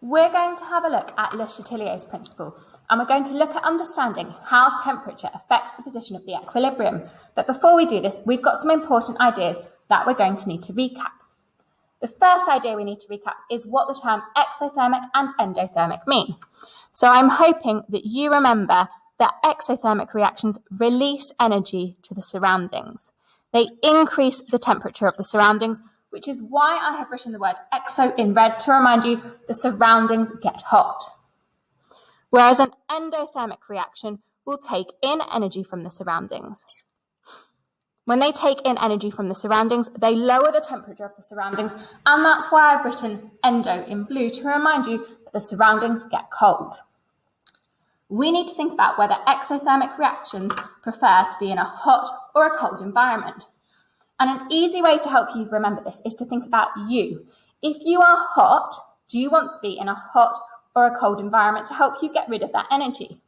We're going to have a look at Le Chatelier's principle, and we're going to look at understanding how temperature affects the position of the equilibrium. But before we do this, we've got some important ideas that we're going to need to recap. The first idea we need to recap is what the term exothermic and endothermic mean. So I'm hoping that you remember that exothermic reactions release energy to the surroundings. They increase the temperature of the surroundings, which is why I have written the word exo in red to remind you the surroundings get hot. Whereas an endothermic reaction will take in energy from the surroundings. When they take in energy from the surroundings, they lower the temperature of the surroundings, and that's why I've written endo in blue to remind you that the surroundings get cold. We need to think about whether exothermic reactions prefer to be in a hot or a cold environment. And an easy way to help you remember this is to think about you. If you are hot, do you want to be in a hot or a cold environment to help you get rid of that energy?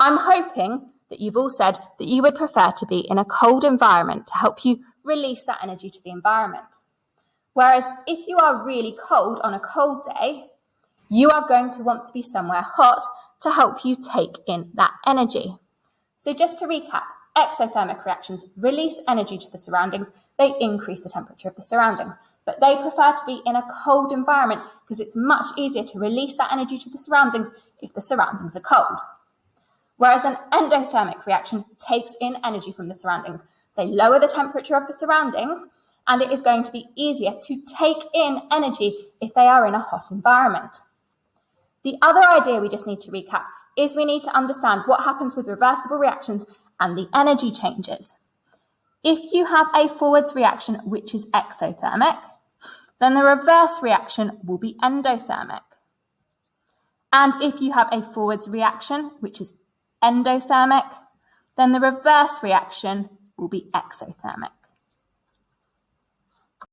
I'm hoping that you've all said that you would prefer to be in a cold environment to help you release that energy to the environment. Whereas if you are really cold on a cold day, you are going to want to be somewhere hot to help you take in that energy. So just to recap, exothermic reactions release energy to the surroundings, they increase the temperature of the surroundings, but they prefer to be in a cold environment because it's much easier to release that energy to the surroundings if the surroundings are cold. Whereas an endothermic reaction takes in energy from the surroundings. They lower the temperature of the surroundings, and it is going to be easier to take in energy if they are in a hot environment. The other idea we just need to recap is we need to understand what happens with reversible reactions and the energy changes. If you have a forwards reaction which is exothermic, then the reverse reaction will be endothermic. And if you have a forwards reaction which is endothermic, then the reverse reaction will be exothermic.